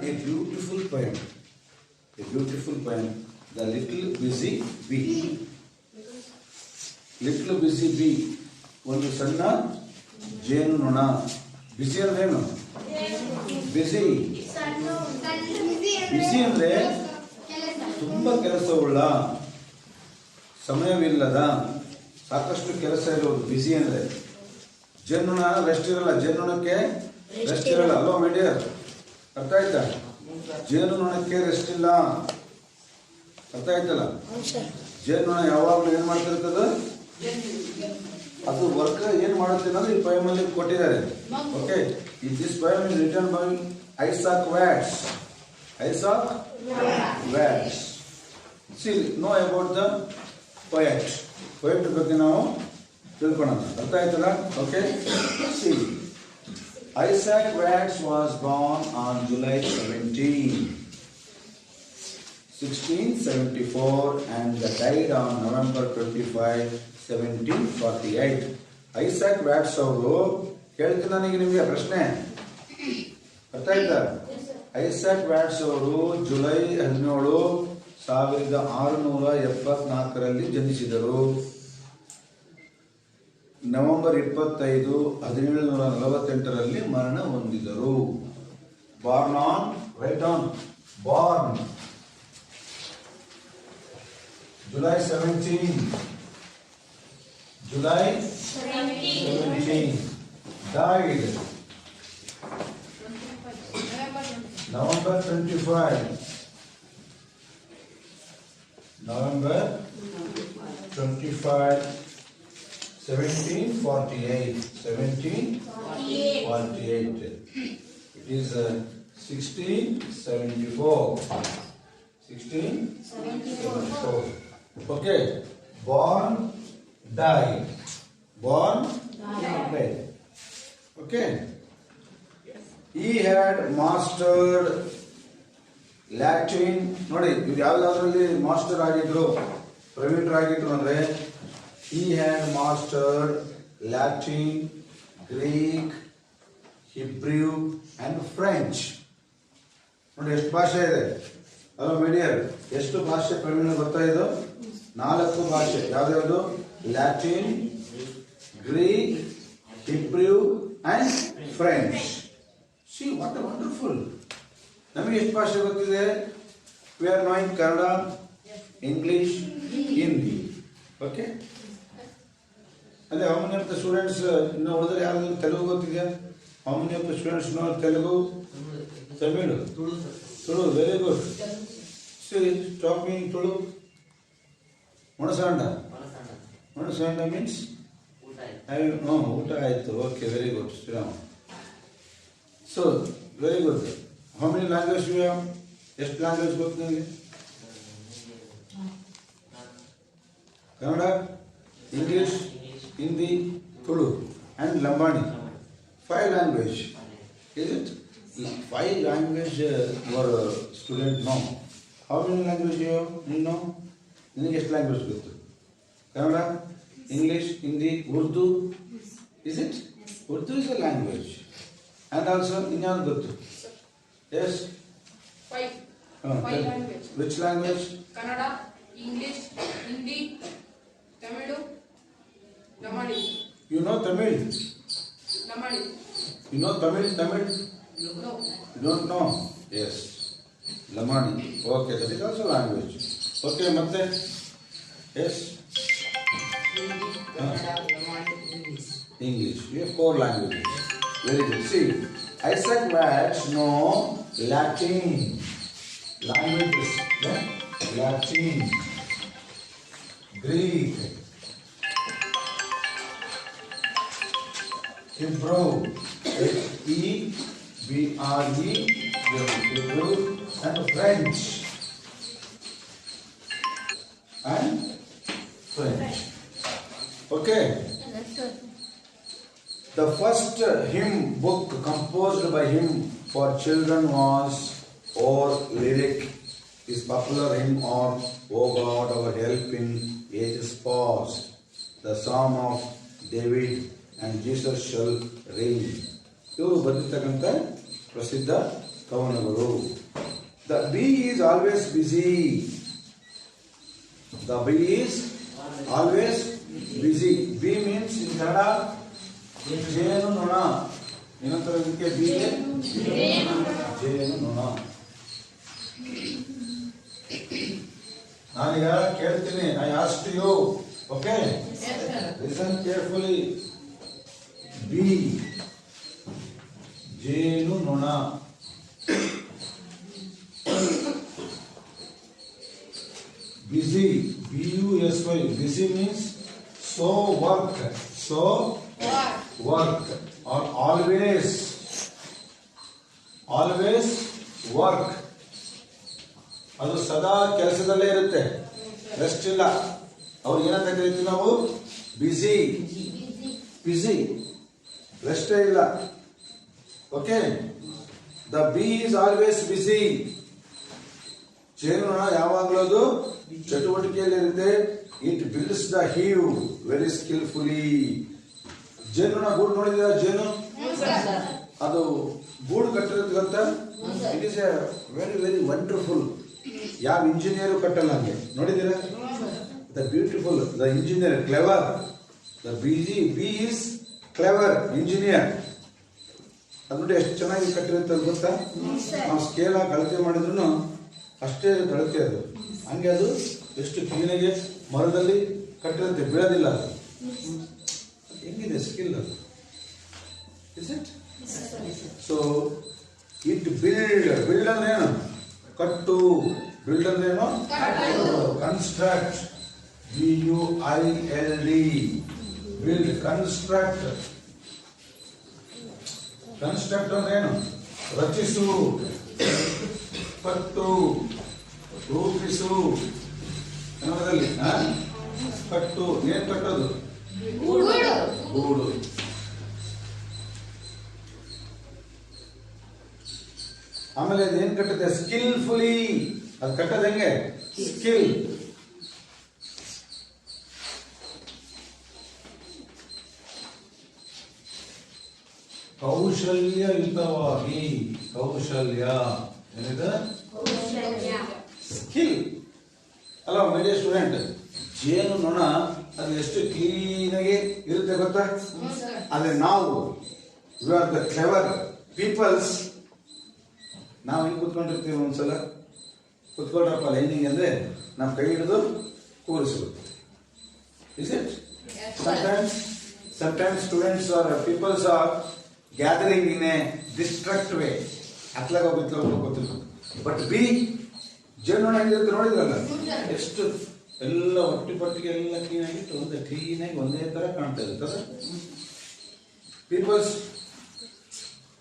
a beautiful poem. A beautiful poem. The Little Busy Bee. Little Busy Bee. ಒಂದು ಸಣ್ಣ ಜೇನುನೊಣ. ಬಿಸಿ ಅಂದ್ರೆ ಏನು? ಬಿಸಿ. ಬಿಸಿ ಅಂದ್ರೆ ತುಂಬಾ ಕೆಲಸವುಳ್ಳ, ಸಮಯವಿಲ್ಲದ, ಸಾಕಷ್ಟು ಕೆಲಸ ಇರೋದು ಬಿಸಿ ಅಂದ್ರೆ. ಜೇನುನೊಣ ರೆಸ್ಟ್ ಇರಲ್ಲ. ಜೇನುನೊಣಕ್ಕೆ ರೆಸ್ಟ್ ಇರಲ್ಲ ಅಲ್ವಾ ಮೈ ಡಿಯರ್? ಅರ್ಥ ಆಯ್ತಾ? ಜೇನುನೊಣಕ್ಕೆ ರೆಸ್ಟ್ ಇಲ್ಲ. ಅರ್ಥ ಆಯ್ತಲ್ಲ? ಜೇನುನೊಣ ಯಾವಾಗಲೂ ಏನ್ ಮಾಡ್ತಿರ್ತದ? ಅದು ವರ್ಕ್ ಏನ್ ಮಾಡುತ್ತೆ ಅಂದ್ರೆ ಈ ಪೋಯಮ್ ಅಲ್ಲಿ ಕೊಟ್ಟಿದ್ದಾರೆ. Okay, this poem is written by Isaac watts. Isaac watts. C know about the poet. Poet ಬಗ್ಗೆ ನಾವು ತಿಳ್ಕೊಳ್ಳೋಣ. ಅರ್ಥ ಆಯ್ತಲ್ಲ? Okay, C Isaac Watts was born on July 17, 1674 and died on November 25, 1748. Isaac watts ಅವರು, ಕೇಳ್ತೀನಿ ನನಗೆ ನಿಮಗೆ ಪ್ರಶ್ನೆ, ಅರ್ಥ ಆಯ್ತಾ? ಐಸಾಕ್ ವ್ಯಾಟ್ಸ್ ಅವರು ಜುಲೈ 17, 1674 ಜನಿಸಿದರು. ನವೆಂಬರ್ 25, 1748 ಮರಣ ಹೊಂದಿದರು. Born on, right on, Born July 17, July 17, died November 25, November 25, 1748. 1748. It is 1674. 1674. Okay. Born, died. Born, died. Okay. He had mastered Latin. ನೋಡಿ, ಇವ್ರು ಯಾವ್ದಾದ್ರಲ್ಲಿ ಮಾಸ್ಟರ್ ಆಗಿದ್ರು, ಪ್ರವೀಣರಾಗಿದ್ರು ಅಂದ್ರೆ, he had mastered Latin, Greek, Hebrew and French. ನೋಡಿ ಎಷ್ಟು ಭಾಷೆ ಇದೆ ಅಲ್ವಾ ಮೀಡಿಯರ್? ಎಷ್ಟು ಭಾಷೆ ಪ್ರವೀಣ ಗೊತ್ತಾ? ಇದು 4 ಭಾಷೆ. ಯಾವ್ದು? Latin, Greek, Hebrew and French. See what a wonderful. ನಮಗೆ ಎಷ್ಟು ಭಾಷೆ ಗೊತ್ತಿದೆ? We are knowing Kannada, English, Hindi. Okay, ಅದೇ how many of the students ಇನ್ನು ಉಳಿದ್ರೆ ಯಾರು ತೆಲುಗು ಗೊತ್ತಿದೆ? How many of the students know Telugu, Tamil, Tulu? Very good. See talking Tulu. ಮೊಣಸಾಂಡ. ಮೊಣಸಾಂಡ ಮೀನ್ಸ್ ಊಟ ಆಯ್ತು. Okay, very good Shriram. So very good. How many language you have? ಎಷ್ಟು ಲ್ಯಾಂಗ್ವೇಜ್ ಗೊತ್ತು ನನಗೆ? Kannada, English, Hindi, Tulu and Lambani. 5 language. Is it? 5 language your student know. How many language you know? English language ಗೊತ್ತು. Kannada, English, Hindi, Urdu. Is it? Urdu is a language. And also ಇನ್ಯಾವುದು ಗೊತ್ತು? Yes? 5 language. Which language? Kannada, English, Hindi, Tamil, Lamani. You know Tamil? Lamani. You know Tamil? No. You don't know? Yes. Lamani. Okay, that is also language. Okay, ಮತ್ತೆ? Yes? English. You have 4 languages. Very good. See, Isaac Watts know Latin. Languages. Yeah? Latin. Greek. Hebrew, H-E-B-R-E, Hebrew, and French. And French. Okay. The first hymn book composed by him for children was Our Lyric, his popular hymn on O God, our help in ages past, the Psalm of David, and Jesus shall reign. ಇವರು ಬರೆದಿರ್ತಕ್ಕಂಥ ಪ್ರಸಿದ್ಧ ಕವನಗಳು. The bee is always busy. The bee is always busy. Bee means in Kannada ಜೇನು ನೊಣ. ಏನಂತರ ಇದಕ್ಕೆ ಬೀಗೆ? ಜೇನು ನೊಣ. ನಾನೀಗ ಕೇಳ್ತೀನಿ. I asked you. Okay? Listen carefully. Bee ಜೇನು ನೊಣ. Busy, B-U-S-Y. Busy means so work, so work, or always work. ಅದು ಸದಾ ಕೆಲಸದಲ್ಲೇ ಇರುತ್ತೆ, ರೆಸ್ಟ್ ಇಲ್ಲ. ಅವ್ರು ಏನಂತ ಕರಿತೀವಿ ನಾವು? ಬಿಸಿ, ರೆಸ್ಟೇ ಇಲ್ಲ. Okay, the bee is always busy. ಜೇನುನೊಣ ಯಾವಾಗಲೂ ಅದು ಚಟುವಟಿಕೆಯಲ್ಲಿ ಇರುತ್ತೆ. It builds the hive very skilfully. ಜೇನುನೊಣ ಗೂಡು ನೋಡಿದ ಜೇನು, ಅದು ಗೂಡು ಕಟ್ಟಿರೋದು ಗೊತ್ತಾ? It is a very very wonderful. ಯಾವ ಇಂಜಿನಿಯರು ಕಟ್ಟಲ್ಲ ಹಂಗೆ, ನೋಡಿದ್ದೀರಾ? The beautiful, the engineer clever. The bee is clever engineer. ಅದು ನೋಡಿ ಎಷ್ಟು ಚೆನ್ನಾಗಿ ಕಟ್ಟಿರುತ್ತೆ ಗೊತ್ತಾ? ನಾವು ಸ್ಕೇಲ್ ಆಗಿ ಅಳತೆ ಮಾಡಿದ್ರು ಅಷ್ಟೇ ಅಳತೆ ಅದು. ಹಂಗೆ ಅದು ಎಷ್ಟು ಕ್ಲೀನಾಗಿ ಮರದಲ್ಲಿ ಕಟ್ಟಿರುತ್ತೆ, ಬೀಳೋದಿಲ್ಲ ಅದು. ಹೆಂಗಿದೆ ಸ್ಕಿಲ್ ಅದು? Is it? So it build ಅಂದ್ರೇನು? ಕಟ್ಟು. ಬಿಲ್ಡ್ ಅಂದ್ರೇನು? Construct. BUILD. Build, construct. Construct ಅಂದ್ರೇನು? ರಚಿಸು, ಕಟ್ಟು, ರೂಪಿಸು. ಕನ್ನಡದಲ್ಲಿ ಕಟ್ಟು. ಏನ್ ಕಟ್ಟೋದು? ಗೂಡು. ಆಮೇಲೆ ಅದೇನ್ ಕಟ್ಟುತ್ತೆ? ಸ್ಕಿಲ್ಫುಲಿ. ಅದು ಕಟ್ಟೋದು ಹೆಂಗೆ? ಸ್ಕಿಲ್. ಕೌಶಲ್ಯಯುತವಾಗಿ. ಕೌಶಲ್ಯ ಏನಿದೆ? ಸ್ಕಿಲ್. ಅಲ್ಲ ಮೈ ಡಿಯರ್ ಸ್ಟೂಡೆಂಟ್, ಜೇನು ನೊಣ ಅದು ಎಷ್ಟು ಕ್ಲೀನಾಗಿ ಇರುತ್ತೆ ಗೊತ್ತಾ? ಆದ್ರೆ ನಾವು we are the clever peoples. ನಾವು ಹಿಂಗೆ ಕುತ್ಕೊಂಡಿರ್ತೀವಿ. ಒಂದ್ಸಲ ಕುತ್ಕೊಳ್ರಪ್ಪ ಲೈನಿಂಗ್ ಅಂದ್ರೆ ನಮ್ಮ ಕೈ ಹಿಡಿದು ಕೂರಿಸುತ್ತೆ. Is it? Sometimes students or peoples are gathering in a distract way. ಅತ್ಲಾಗ ಗೊತ್ತಿಲ್ಲ. ಬಟ್ ಬಿ ಜೇನುನೊಣ ಹೆಂಗಿರುತ್ತೆ ನೋಡಿದ್ರಲ್ಲ, ಎಷ್ಟು ಎಲ್ಲ ಒಟ್ಟಿಗೆ ಎಲ್ಲ ಕ್ಲೀನಾಗಿ ಒಂದೇ ತರ ಕಾಣ್ತಾ ಇರ್ತದೆ.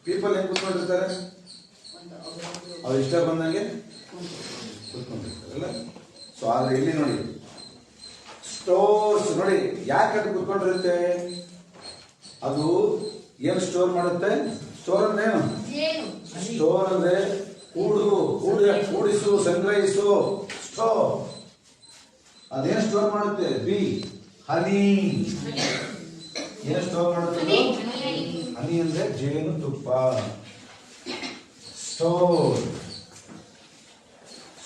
ಪೀಪಲ್ ಹೆಂಗ್ ಕುತ್ಕೊಂಡಿರ್ತಾರೆ? ಅವ್ರು ಇಷ್ಟ ಬಂದಂಗೆ ಕುತ್ಕೊಂಡಿರ್ತಾರಲ್ಲ. ಸೊ ಆದ್ರೆ ಇಲ್ಲಿ ನೋಡಿ, ಸ್ಟೋರ್ಸ್ ನೋಡಿ, ಯಾಕೆ ಅದು ಕುತ್ಕೊಂಡಿರುತ್ತೆ? ಅದು ಏನು ಸ್ಟೋರ್ ಮಾಡುತ್ತೆ? ಸ್ಟೋರ್ ಅಂದ್ರೆ ಏನು? ಸ್ಟೋರ್ ಅಂದ್ರೆ ಕೂಡಿಸು, ಸಂಗ್ರಹಿಸು. ಸ್ಟೋರ್ ಅದೇನು ಸ್ಟೋರ್ ಮಾಡುತ್ತೆ? ಬಿ ಹನಿ. ಏನು ಸ್ಟೋರ್ ಮಾಡುತ್ತೆ? ಹನಿ ಅಂದ್ರೆ ಜೇನು ತುಪ್ಪ.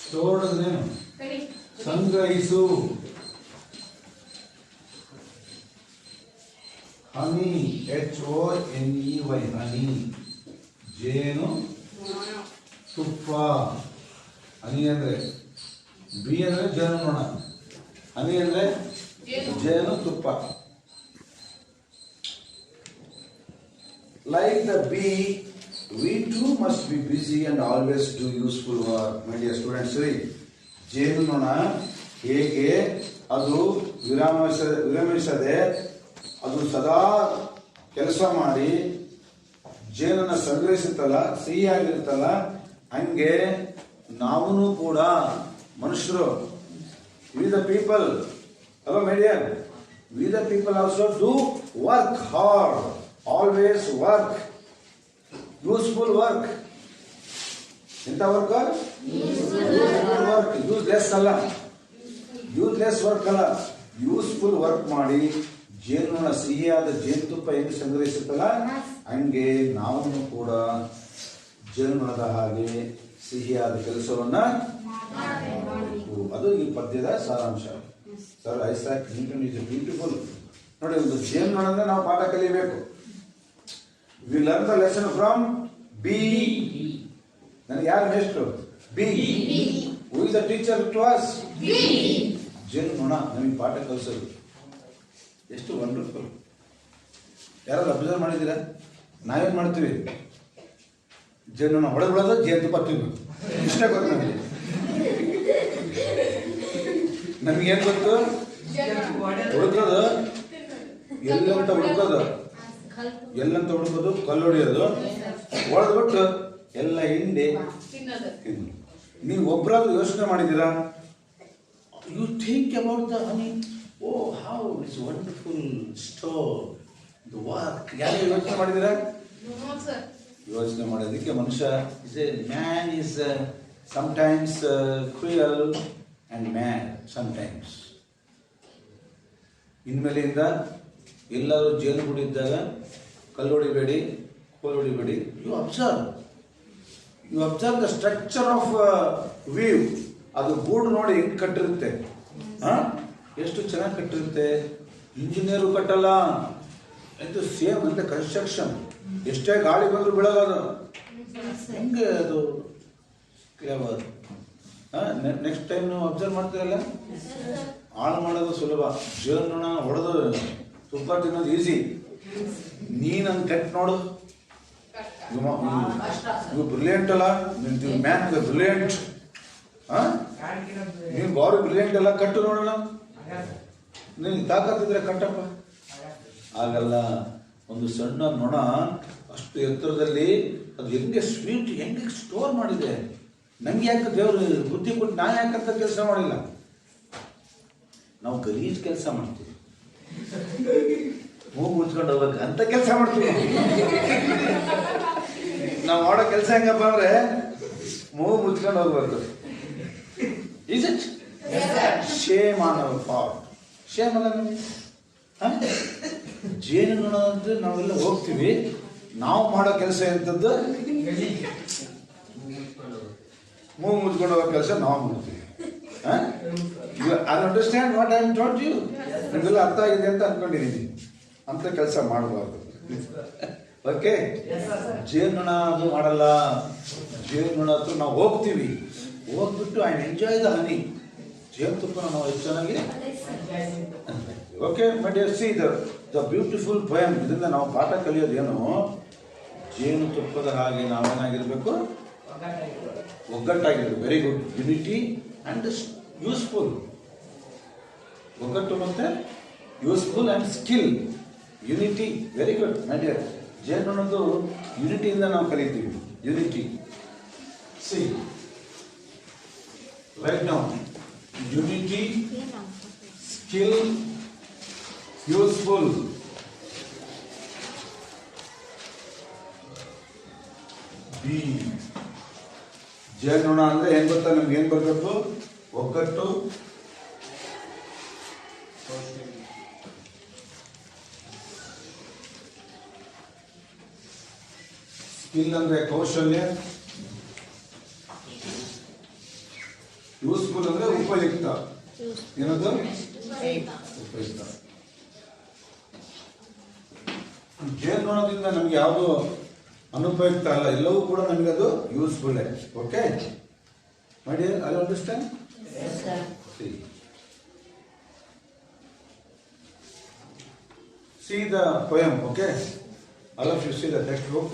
ಸ್ಟೋರ್ ಅಂದ್ರೇನು? ಸಂಗ್ರಹಿಸು. ಹನಿ, HONEY, ಹನಿ, ಜೇನು ತುಪ್ಪ. ಹನಿ ಅಂದ್ರೆ ಬಿ ಅಂದ್ರೆ ಜೇನುನೊಣ, ಹನಿ ಅಂದ್ರೆ ಜೇನು ತುಪ್ಪ. Like the bee, we too must be busy and always do useful work. My dear students, ಜೇನುನೊಣ ಹೇಗೆ ಅದು ವಿರಮಿಸದೆ ಅದು ಸದಾ ಕೆಲಸ ಮಾಡಿ ಜೇನನ್ನ ಸಂಗ್ರಹಿಸುತ್ತಲ್ಲ, ಸಿಹಿಯಾಗಿರುತ್ತಲ್ಲ, ಹಂಗೆ ನಾವು ಕೂಡ ಮನುಷ್ಯರು, we the people, hello my dear, we the people also do work hard, always work, useful work. ಎಂತ ವರ್ಕ್? Useful work. ಯೂಸ್ಲೆಸ್ ಅಲ್ಲ, ಯೂಸ್ಲೆಸ್ ವರ್ಕ್ ಅಲ್ಲ, ಯೂಸ್ಫುಲ್ ವರ್ಕ್ ಮಾಡಿ ಜೇನುನೊಣ ಸಿಹಿಯಾದ ಜೇನುತುಪ್ಪ ಹೆಂಗೆ ಸಂಗ್ರಹಿಸುತ್ತಲ್ಲ ಹಂಗೆ ನಾವು ಕೂಡ ಜೇನುನೊಣದ ಹಾಗೆ ಸಿಹಿಯಾದ ಕೆಲಸವನ್ನ ಮಾಡಬೇಕು. ಅದು ಈ ಪದ್ಯದ ಸಾರಾಂಶ. Sir Isaac Newton is beautiful. ನೋಡಿ, ಒಂದು ಜೇನುನೊಣದಿಂದ ನಾವು ಪಾಠ ಕಲಿಯಬೇಕು. We learn the lesson from bee. ನನಗೆ ಯಾರು ಮೇಷ್ಟ್ರು? Bee. Who is the teacher to us? ಜೇನುನೊಣ ನಮಗೆ ಪಾಠ ಕಲಿಸೋದು ಎಷ್ಟು ವಂಡರ್ಫುಲ್. ಯಾರಾದ್ರು ಅಬ್ಸರ್ವ್ ಮಾಡಿದ್ದೀರಾ? ನಾವೇನು ಮಾಡ್ತೀವಿ? ಜೇನುನೊಣ ಹೊಡೆದ್ಬಿಡೋದು, ಜೇನುತುಪ್ಪ ತಿನ್ನೋದು, ಇಷ್ಟೇ ಗೊತ್ತು ನಮಗೆ. ನಮಗೇನು ಗೊತ್ತು? ಹುಡುಕೋದು ಎಲ್ಲಂತ ಹುಡುಕೋದು, ಎಲ್ಲಂತ ಹುಡುಕೋದು, ಕಲ್ಲು ಹೊಡಿಯೋದು, ಹೊಡೆದ್ಬಿಟ್ಟು ಎಲ್ಲ ಹಿಂಡಿ ತಿನ್ನು. ನೀವು ಒಬ್ಬರಾದ್ರೂ ಯೋಚನೆ ಮಾಡಿದ್ದೀರಾ? You think about the honey. Oh how it's wonderful stove the work. ಯಾರು ಯೋಚನೆ ಮಾಡಿದ್ದೀರಾ? ಯೋಚನೆ ಮಾಡೋದಕ್ಕೆ ಮನುಷ್ಯ is a man is sometimes cruel and man sometimes. ಇನ್ಮೇಲೆಯಿಂದ ಎಲ್ಲರೂ ಜೇನು ಗುಡಿದ್ದಾಗ ಕಲ್ಲು ಹೊಡಿಬೇಡಿ, ಕೋಲು ಹೊಡಿಬೇಡಿ. You observe the structure of weave. ಅದು ಗೂಡು ನೋಡಿ ಹೆಂಗೆ ಕಟ್ಟಿರುತ್ತೆ, ಎಷ್ಟು ಚೆನ್ನಾಗಿ ಕಟ್ಟಿರುತ್ತೆ. ಇಂಜಿನಿಯರು ಕಟ್ಟಲ್ಲ, ಇದು ಸೇಮ್ ಅಂತ ಕನ್ಸ್ಟ್ರಕ್ಷನ್. ಎಷ್ಟೇ ಗಾಳಿ ಬಂದರೂ ಬೀಳಲ್ಲ ಅದು. ಹೆಂಗೆ ಅದು ಕ್ಲೇವರ್. ನೆಕ್ಸ್ಟ್ ಟೈಮ್ ನೀವು ಅಬ್ಸರ್ವ್ ಮಾಡ್ತೀರಲ್ಲ, ಹಾಳು ಮಾಡೋದು ಸುಲಭ, ಜೇನುನೊಣ ಹೊಡೆದು ತುಪ್ಪ ತಿನ್ನೋದು ಈಸಿ. ನೀನು ಕಟ್ ನೋಡು, ಇವು ಬ್ರಿಲಿಯಂಟ್ ಅಲ್ಲ, ಮ್ಯಾನ್ ಬ್ರಿಲಿಯಂಟ್. ನೀನು ಬಾರಿ ಬ್ರಿಲಿಯಂಟ್ ಅಲ್ಲ, ಕಟ್ಟು ನೋಡೋಣ. ನೀನು ತಾಕತ್ತಿದ್ರೆ ಕಟ್ಟಪ್ಪ. ಆಗಲ್ಲ. ಒಂದು ಸಣ್ಣ ನೊಣ ಅಷ್ಟು ಎತ್ತರದಲ್ಲಿ ಅದು ಹೆಂಗೆ ಸ್ವೀಟ್ ಹೆಂಗೆ ಸ್ಟೋರ್ ಮಾಡಿದೆ. ನಂಗೆ ಯಾಕೆ ದೇವರು ಬುದ್ಧಿ ಕೊಟ್ಟು ನಾ ಯಾಕಂತ ಕೆಲಸ ಮಾಡಿಲ್ಲ. ನಾವು ಗಲೀಜ್ ಕೆಲಸ ಮಾಡ್ತೀವಿ, ಮೂಗು ಮುಚ್ಕೊಂಡು ಹೋಗ್ಬೇಕು ಅಂತ ಕೆಲಸ ಮಾಡ್ತೀವಿ. ನಾವು ಮಾಡೋ ಕೆಲಸ ಹೆಂಗಪ್ಪ ಅಂದ್ರೆ ಮೂಗು ಮುಚ್ಕೊಂಡು ಹೋಗ್ಬೇಕು. Is it shame on our part? Shame ಅಲ್ಲ ನಮಗೆ. ಜೇನುನೊಣ ಅಂದ್ರೆ ನಾವೆಲ್ಲ ಹೋಗ್ತೀವಿ, ನಾವು ಮಾಡೋ ಕೆಲಸ ಎಂಥದ್ದು? ಮೂಗು ಮುಚ್ಕೊಂಡು ಹೋಗೋ ಕೆಲಸ ನಾವು ಮಾಡ್ತೀವಿ. I understand what I am told you. ನಿಮಗೆಲ್ಲ ಅರ್ಥ ಆಗಿದೆ ಅಂತ ಅನ್ಕೊಂಡಿದ್ದೀನಿ. ಅಂತ ಕೆಲಸ ಮಾಡಬಾರ್ದು. ಓಕೆ? ಜೇನುನೊಣ ಅದು ಮಾಡಲ್ಲ. ಜೇನುನೊಣ ಹತ್ರ ನಾವು ಹೋಗ್ತೀವಿ, ಹೋಗ್ಬಿಟ್ಟು ಐ ಎಂಜಾಯ್ ದ ಹನಿ. ಜೇನುತುಪ್ಪನ ನಾವು ಎಷ್ಟು ಚೆನ್ನಾಗಿ. Okay my dear, see the beautiful poem. ಇದರಿಂದ ನಾವು ಪಾಠ ಕಲಿಯೋದೇನು? ಜೇನುತುಪ್ಪದ ಹಾಗೆ ನಾವೇನಾಗಿರ್ಬೇಕು? ಒಗ್ಗಟ್ಟಾಗಿರ್ಬೇಕು. Very good. Unity and useful. ಒಗ್ಗಟ್ಟು ಮತ್ತೆ useful and skill. Unity. Very good my dear. ಜೇನುನೊಣದ್ದು ಯುನಿಟಿಯಿಂದ ನಾವು ಕಲಿತೀವಿ. Unity. See right now, unity, skill, useful. Bee. ಜೇನುನೊಣ ಅಂದ್ರೆ ಏನ್ ಗೊತ್ತಾ? ನಮ್ಗೆ ಏನ್ ಬರಬೇಕು? ಒಗ್ಗಟ್ಟು, ಸ್ಕಿಲ್ ಅಂದ್ರೆ ಕೌಶಲ್ಯ, ಯೂಸ್ಫುಲ್ ಅಂದ್ರೆ ಉಪಯುಕ್ತ. ಏನದು? ಉಪಯುಕ್ತ. ಜೇನುನೊಣದಿಂದ ನಮ್ಗೆ ಯಾವುದು ಅನುಪಯುಕ್ತ ಅಲ್ಲ, ಎಲ್ಲವೂ ಕೂಡ ನಮಗೆ ಅದು useful. Okay my dear, I understand. See the poem, okay? All of you see the textbook.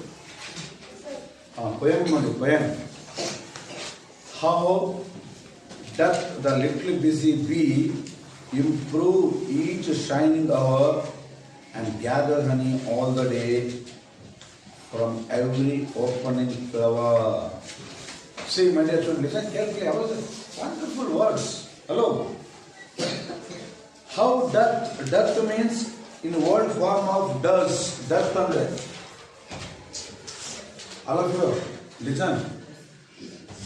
Poem madu, poem. How doth the little busy bee improve each shining hour and gather honey all the day from every opening flower. See, my dear children, listen carefully. How is it? Wonderful words. Hello. How doth means in word form of does. Does andre. All of you, listen.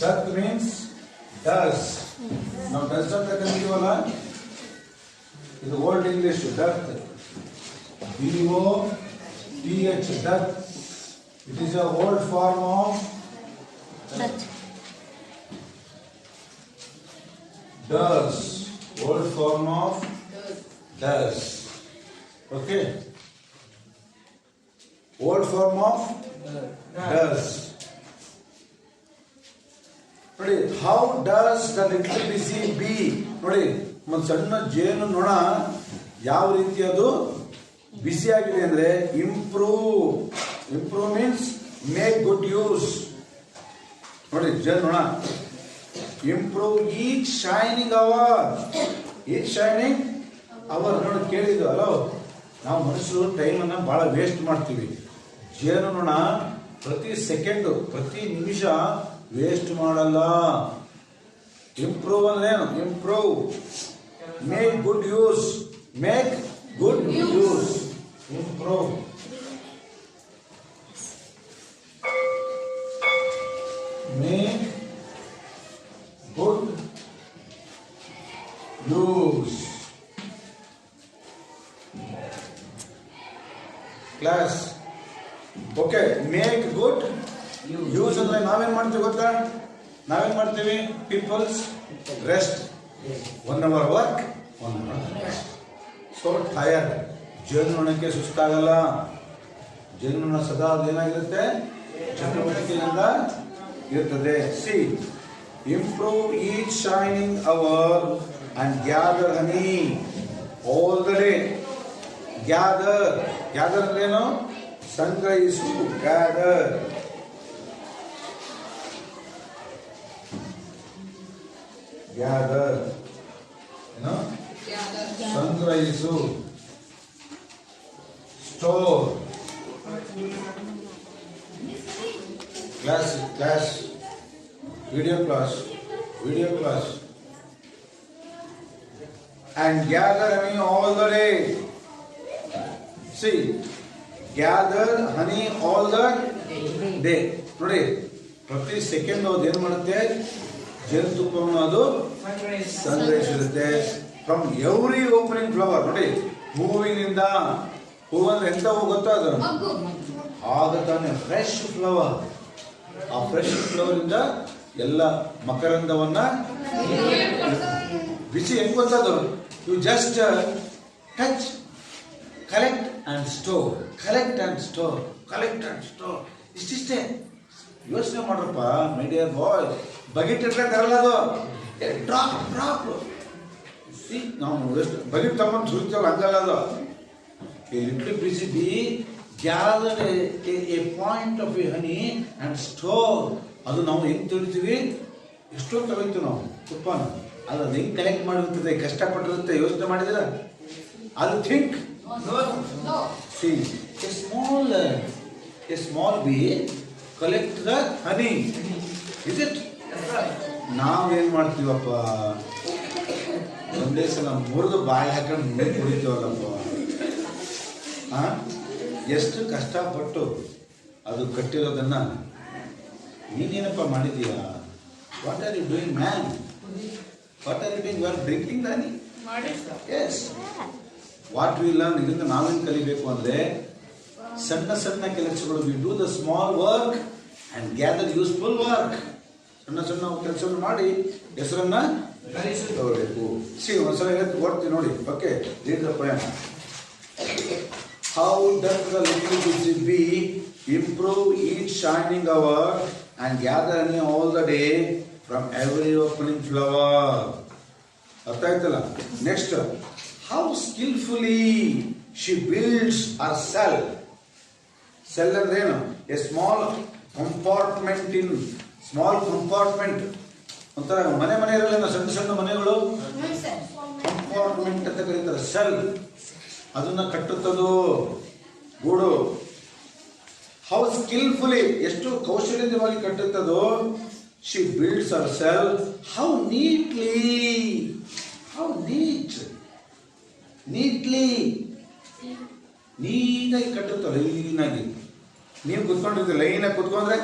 Doth means does. Now does ಅಂತ ಕಲಿತೀವಲ್ಲ, ಇದು old English. doth, D-O-T-H, doth. It is a old form of Does. Old form of does. Okay. Old form of does. ನೋಡಿ, how does the little busy bee? ನೋಡಿ, ಒಂದು ಸಣ್ಣ ಜೇನು ನೊಣ ಯಾವ ರೀತಿ ಅದು ಬಿಸಿ ಆಗಿದೆ ಅಂದ್ರೆ improve means make good use. ನೋಡಿ, ಜೇನು ನೊಣ ಇಂಪ್ರೂವ್ ಈಚ್ ಶೈನಿಂಗ್ ಅವರ್ ನೋಡಿ ಕೇಳಿದ್ದು ಅಲೋ, ನಾವು ಮನುಷ್ಯರು ಟೈಮನ್ನು ಬಹಳ ವೇಸ್ಟ್ ಮಾಡ್ತೀವಿ. ಜೇನು ನೊಣ ಪ್ರತಿ ಸೆಕೆಂಡು ಪ್ರತಿ ನಿಮಿಷ ವೇಸ್ಟ್ ಮಾಡಲ್ಲ. ಇಂಪ್ರೂವ್ ಅಂದ್ರೆ ಏನು? Improve make good use improve. Make good use. Class okay. Make good use ಅಂದ್ರೆ ನಾವೇನ್ ಮಾಡ್ತೀವಿ ಗೊತ್ತಾ? ನಾವೇನ್ ಮಾಡ್ತೀವಿ? Peoples rest, 1 hour work, 1 hour rest. So tired. ಜೇನುನೊಣಕ್ಕೆ ಸುಸ್ತಾಗಲ್ಲ. ಜೇನುನೊಣ ಸದಾ ಅದೇನಾಗಿರುತ್ತೆ? ಚಟುವಟಿಕೆಯಿಂದ ಇರ್ತದೆ. See, improve each shining hour and gather honey all the day. Gather ಅಂದ್ರೇನು? ಸಂಗ್ರಹಿಸು. ಗ್ಯಾದರ್ ಏನು? ಸಂಗ್ರಹಿಸು. Store. Class video class and gather honey all the day. See, gather honey all the day. ನೋಡಿ, ಪ್ರತಿ ಸೆಕೆಂಡ್ ಅದು ಏನು ಮಾಡುತ್ತೆ? ಜೇನುತುಪ್ಪವನ್ನು ಅದು ಸಂಗ್ರಹಿಸಿರುತ್ತೆ. From every opening flower. ನೋಡಿ, ಹೂವಿನಿಂದ. ಹೂವು ಅಂದ್ರೆ ಎಂತ ಹೂ ಗೊತ್ತಾ? ಅದು ಆಗ ತಾನೆ ಫ್ರೆಶ್ ಫ್ಲವರ್. ಆ ಫ್ರೆಶ್ ಫ್ಲವರ್ ಇಂದ ಎಲ್ಲ ಮಕರಂದವನ್ನ ಬಿಸಿ. ಹೆಂಗ್ ಗೊತ್ತದು? You just touch, collect and store. ಇಷ್ಟಿಷ್ಟೇ. ಯೋಚನೆ ಮಾಡ್ರಪ್ಪ ಮೈ ಡಿಯರ್ ಬಾಯ್. ಬಗೆಟ್ ಇಟ್ರೆ ತರಲ್ಲ ಅದು. ಡ್ರಾಪ್. ನಾವು ಬಗೆಟ್ ತಗೊಂಡು ಸುರಿತೇವಲ್ಲ, ಹಂಗಲ್ಲ ಅದು. A little busy bee gathered a point of a honey and store. ಅದು ನಾವು ಹೆಂಗ್ ತಿಳಿತೀವಿ? ಎಷ್ಟೊಂದು ತಗೊಳ್ತೀವಿ ನಾವು ತುಪ್ಪನ. ಅದು ಹೆಂಗ್ ಕಲೆಕ್ಟ್ ಮಾಡಿರ್ತದೆ, ಕಷ್ಟಪಟ್ಟಿರುತ್ತೆ. ಯೋಚನೆ ಮಾಡಿದಿರ? ಅದು think. See, a small bee collect the honey. Is it? ನಾವೇನ್ ಮಾಡ್ತೀವಪ್ಪ? ಒಂದೇ ಸಲ ಮುರಿದು ಬಾಯಿ ಹಾಕೊಂಡು ನೀರು ಕುಡಿತೀವಲ್ಲಪ್ಪ. ಎಷ್ಟು ಕಷ್ಟಪಟ್ಟು ಅದು ಕಟ್ಟಿರೋದನ್ನ ನೀನೇನಪ್ಪ ಮಾಡಿದೀಯಾ? What are you doing man? What are you doing? You are drinking the honey. Yes. What we learn, ಇದರಿಂದ ನಾವೇನು ಕಲಿಬೇಕು ಅಂದ್ರೆ, ಸಣ್ಣ ಸಣ್ಣ ಕೆಲಸಗಳು. We do the small work and gather useful work. ಸಣ್ಣ ಕೆಲಸವನ್ನು ಮಾಡಿ ಹೆಸರನ್ನ ತಗೋಬೇಕು. ಸಿ, ಒಂದ್ಸಲ ಓದ್ತೀವಿ ನೋಡಿ. Okay, read the poem. How does the little busy bee improve each shining hour and gather honey all the day from every opening flower? ಅರ್ಥ ಆಯ್ತಲ್ಲ? Next, how skillfully she builds her cell. Cell ಅಂದ್ರೆ ಏನು? A small compartment. ಒಂಥರ ಮನೆ ಇರಲ್ಲ, ಸಣ್ಣ ಮನೆಗಳು. Compartment ಅಂತ ಕರೀತಾರೆ. ಸೆಲ್ ಅದನ್ನ ಕಟ್ಟುತ್ತದು, ಗೂಡು. ಹೌ ಸ್ಕಿಲ್ಫುಲಿ, ಎಷ್ಟು ಕೌಶಲ್ಯವಾಗಿ ಕಟ್ಟುತ್ತದೋ. She builds her self. How ನೀಟಾಗಿ ಕಟ್ಟುತ್ತೆ. ಲೈನಾಗಿ. ನೀವು ಕುತ್ಕೊಂಡಿರ್ತೀವಿ, ಲೈನಾಗಿ ಕುತ್ಕೊಂಡ್ರೆ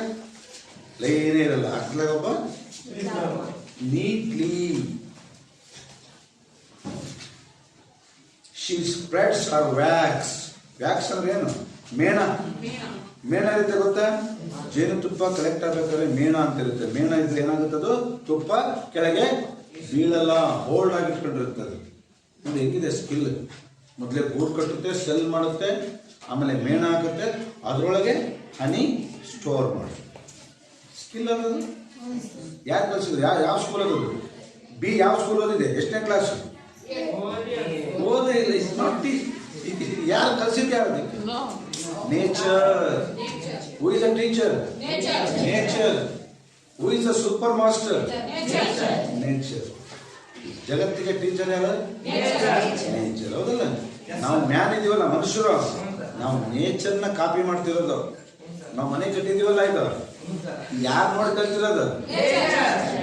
ಲೈನೇ ಇರಲ್ಲ. ಅಟ್ಲಾಗೊಬ್ಬ neatly. She spreads her wax. Wax ಅಂದ್ರೆ ಏನು? ಮೇಣ ಮೇಣ ಮೇಣ ಇರುತ್ತೆ ಗೊತ್ತಾ? ಜೇನುತುಪ್ಪ ಕಲೆಕ್ಟ್ ಆಗ್ಬೇಕಾದ್ರೆ ಮೇಣ ಅಂತ ಇರುತ್ತೆ. ಮೇಣ ಇದ್ರೆ ಏನಾಗುತ್ತದು? ತುಪ್ಪ ಕೆಳಗೆ ಬೀಳಲ್ಲ, ಹೋಲ್ಡ್ ಆಗಿ ಇಟ್ಕೊಂಡಿರುತ್ತದೆ. ನೋಡಿ ಹೆಂಗಿದೆ ಸ್ಕಿಲ್. ಮೊದಲೇ ಗೂಡು ಕಟ್ಟುತ್ತೆ, ಸೆಲ್ ಮಾಡುತ್ತೆ, ಆಮೇಲೆ ಮೇಣ ಹಾಕುತ್ತೆ, ಅದರೊಳಗೆ ಹನಿ ಸ್ಟೋರ್ ಮಾಡುತ್ತೆ. ಸ್ಕಿಲ್ ಅನ್ನೋದು ಯಾರು ಕಲಿಸಿದ್ರು? ಯಾವ ಸ್ಕೂಲ್ ಅದು? ಬಿ ಯಾವ ಸ್ಕೂಲ್ ಓದಿದೆ? ಎಷ್ಟನೇ ಕ್ಲಾಸ್? ಓದೇ ಇಲ್ಲ. ಇಸ್ ನಾಟ್ ಯಾರು ಕಲಿಸಿದ್ದು? ಯಾರು ಅದಕ್ಕೆ? Nature. Who is a teacher? Nature. Who is a super master? Nature. ಜಗತ್ತಿಗೆ ಟೀಚರ್ ಯಾರು? ನೇಚರ್. ಹೌದಲ್ಲ? ನಾವು ಮ್ಯಾನ್ ಇದೀವಲ್ಲ, ಮನುಷ್ಯರು, ನಾವು ನೇಚರ್ನ ಕಾಪಿ ಮಾಡ್ತಿರೋದು. ನಾವು ಮನೆ ಕಟ್ಟಿದೀವಲ್ಲ, ಇದು ಯಾರು ನೋಡಿ ಕಲ್ತಿರೋದು?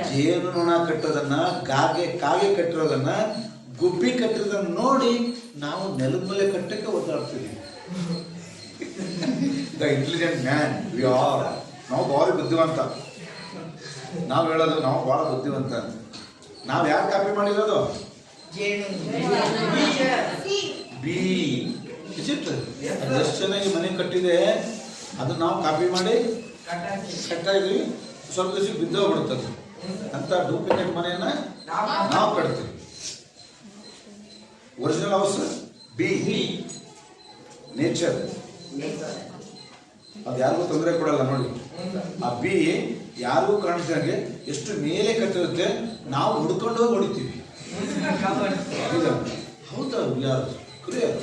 ಜೇನು ನೊಣ ಕಟ್ಟೋದನ್ನ, ಕಾಗೆ ಕಟ್ಟಿರೋದನ್ನ, ಗುಬ್ಬಿ ಕಟ್ಟಿರೋದನ್ನ ನೋಡಿ ನಾವು ನೆಲದ ಮೇಲೆ ಕಟ್ಟಕ್ಕೆ ಒದ್ದಾಡ್ತೀವಿ. The intelligent man we are. ನಾವು ಭಾಳ ಬುದ್ಧಿವಂತ. ನಾವು ಹೇಳೋದು ನಾವು ಭಾಳ ಬುದ್ಧಿವಂತ. ನಾವು ಯಾರು ಕಾಪಿ ಮಾಡಿರೋದು? ಬಿ. ಎಷ್ಟು ಚೆನ್ನಾಗಿ ಮನೆ ಕಟ್ಟಿದೆ, ಅದು ನಾವು ಕಾಪಿ ಮಾಡಿ ಕಟ್ತಾ ಇದೀವಿ. ಸ್ವಲ್ಪ ದಿವಸಕ್ಕೆ ಬಿದ್ದೋಗ್ಬಿಡುತ್ತದೆ ಅಂತ ಡೂಪ್ಲಿಕೇಟ್ ಮನೆಯನ್ನ ನಾವು ಕಟ್ತೀವಿ. Original house B. ನೇಚರ್ ಅದು ಯಾರಿಗೂ ತೊಂದರೆ ಕೊಡಲ್ಲ. ನೋಡಿ, ಆ ಬಿ ಯಾರಿಗೂ ಕಾಣಿಸ್ದಂಗೆ ಎಷ್ಟು ಮೇಲೆ ಕಟ್ಟಿರುತ್ತೆ, ನಾವು ಹುಡ್ಕೊಂಡು ಹೋಗಿ ಹೊಡಿತೀವಿ. ಹೌದಾ? ಯಾರು ಕ್ಲಿಯರ್?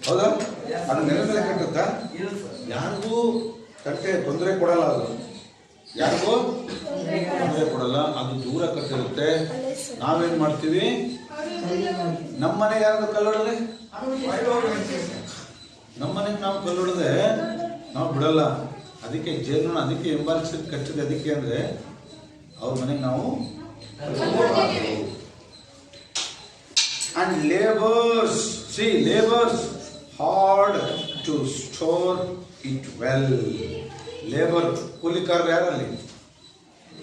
ಹೌದಾ? ಅದು ನೆಲ ಮೇಲೆ ಕಟ್ಟುತ್ತಾ? ಯಾರಿಗೂ ಕಟ್ಟೆ ತೊಂದರೆ ಕೊಡಲ್ಲ. ಅದು ಯಾರಿಗೂ ತೊಂದರೆ ಕೊಡಲ್ಲ. ಅದು ದೂರ ಕಟ್ಟಿರುತ್ತೆ. ನಾವೇನ್ ಮಾಡ್ತೀವಿ? ನಮ್ಮನೆ ಯಾರು ಕಲ್ಲೊಡದೆ, ನಮ್ಮನೆಗೆ ನಾವು ಕಲ್ಲೊಡದೆ ನಾವು ಬಿಡಲ್ಲ. ಅದಕ್ಕೆ ಜೇನು ಅದಕ್ಕೆ ಎಂಬಾಲಿಸಿ ಕಟ್ಟಿದೆ. ಅದಕ್ಕೆ ಅಂದ್ರೆ ಅವ್ರ ಮನೆಗೆ ನಾವು. And labours, see labours hard to store it well. Labour ಕೂಲಿಕಾರರು ಯಾರಲ್ಲಿ?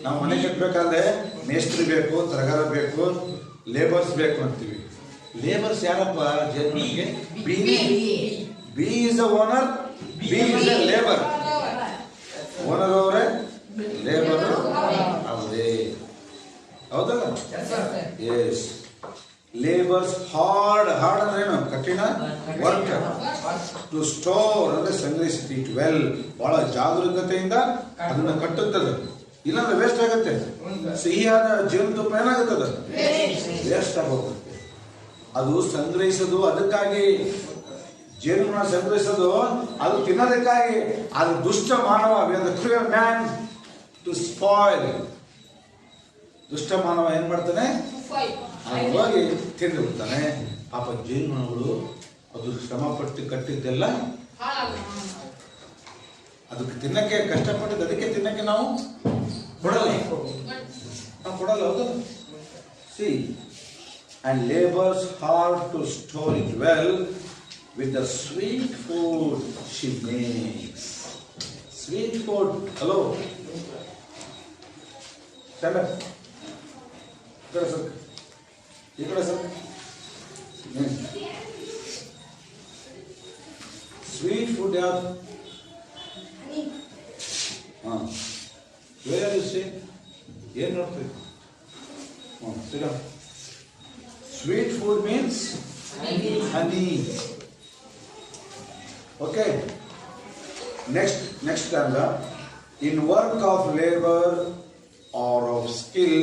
ನಾವು ಮನೆ ಕಟ್ಟಬೇಕಾದ್ರೆ ಮೇಸ್ತ್ರಿ ಬೇಕು, ತರಗಾರ ಬೇಕು, ಲೇಬರ್ಸ್ ಬೇಕು ಅಂತೀವಿ. ಲೇಬರ್ಸ್ ಯಾರಪ್ಪ? ಜೇನುಗೆ bee. Bee is the owner, bee is the labour. Owner ಅವರೇ, ಲೇಬರ್ ಅವರೇ. ಹೌದಲ್ಲ? ಎಸ್. Labours hard. ಹಾರ್ಡ್ ಅಂದ್ರೆ ಏನು? ಕಠಿಣ. ವರ್ಕ್. ಟು ಸ್ಟೋರ್ ಅಂದ್ರೆ ಸಂಗ್ರಹಿಸಿ. It well. ಬಹಳ ಜಾಗರೂಕತೆಯಿಂದ ಅದನ್ನ ಕಟ್ಟುತ್ತದೆ. ಇಲ್ಲಾಂದ್ರೆ ವೇಸ್ಟ್ ಆಗುತ್ತೆ. ಸಿಹಿಯಾದ ಜೇನುತುಪ್ಪ ಏನಾಗುತ್ತದೆ? ವೇಸ್ಟ್ ಆಗೋಗುತ್ತೆ. ಅದು ಸಂಗ್ರಹಿಸೋದು ಅದಕ್ಕಾಗಿ. ಜೇನುನ ಸಂಗ್ರಹಿಸೋದು ಅದು ತಿನ್ನೋದಕ್ಕಾಗಿ. ಅದು ದುಷ್ಟ ಮಾನವ. Cruel man to spoil. ದುಷ್ಟ ಮಾನವ ಏನ್ ಮಾಡ್ತಾನೆ? ಹೋಗಿ ತಿಂದು ಬಿಡ್ತಾನೆ. ಪಾಪ ಜೇನುಗಳು ಅದು ಶ್ರಮಪಟ್ಟು ಕಟ್ಟಿದ್ದೆಲ್ಲ ಅದಕ್ಕೆ ತಿನ್ನಕ್ಕೆ ಕಷ್ಟಪಟ್ಟಿದ್ದು, ಅದಕ್ಕೆ ತಿನ್ನಕ್ಕೆ ನಾವು ಕೊಡಲ್ಲ. ನಾವು ಕೊಡಲ್ಲ. ಹೌದು? C and labors hard to store it well with the sweet food she makes. Sweet food. Hello. Stand up. Ikada sir. Ikada sir. Sweet food yaar. Where are you staying? Here not. Sit down. Sweet food means honey. Okay. Next stanza. In work of labor or of skill,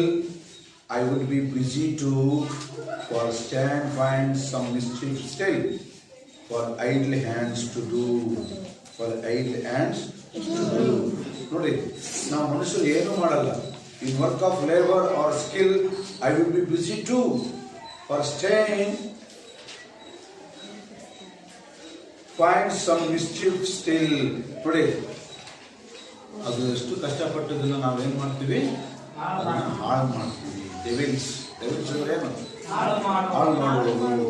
I would be busy too. For stand find some mischief still. For idle hands to do. For idle hands to do. ನೋಡಿ, ನಾವು ಮನುಷ್ಯರು ಏನು ಮಾಡಲ್ಲ. In work of labor or skill, I would be busy too. For staying, find some mischief still. Today, ಅದು ಎಷ್ಟು ಕಷ್ಟಪಟ್ಟದನ್ನ ನಾವೇನ್ ಮಾಡ್ತೀವಿ? ಅದನ್ನ ಹಾಳು ಮಾಡ್ತೀವಿ. ಡೆವಿಲ್ಸ್. ಡೆವಿಲ್ಸ್ ಅಂದ್ರೆ ಏನು? ಹಾಳು ಮಾಡುವುದು.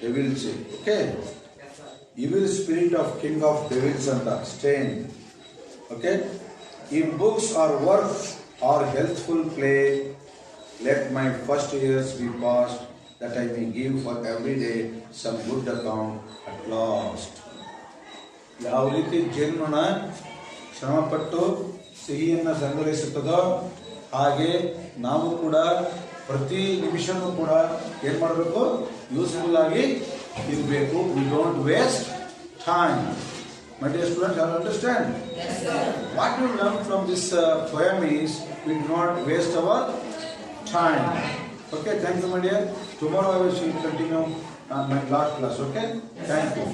Devils. Okay. Evil spirit of king of devils ಅಂತ ಸ್ಟೇನ್. Okay. In books or work or healthful play, let my first years be passed, that I may give for every day some good account at last. ಯಾವ ರೀತಿ ಜೇನುನೊಣ ಶ್ರಮಪಟ್ಟು ಸಿಹಿಯನ್ನು ಸಂಗ್ರಹಿಸುತ್ತದೋ ಹಾಗೆ ನಾವು ಕೂಡ ಪ್ರತಿ ನಿಮಿಷನೂ ಕೂಡ ಏನು ಮಾಡಬೇಕು, ಯೂಸ್ಫುಲ್ ಆಗಿ ಇರಬೇಕು. We don't waste time. My dear students, you understand? Yes, sir. What you learn from this poem is we do not waste our time. Okay, thank you, my dear. Tomorrow I will continue my last class. Okay, thank you.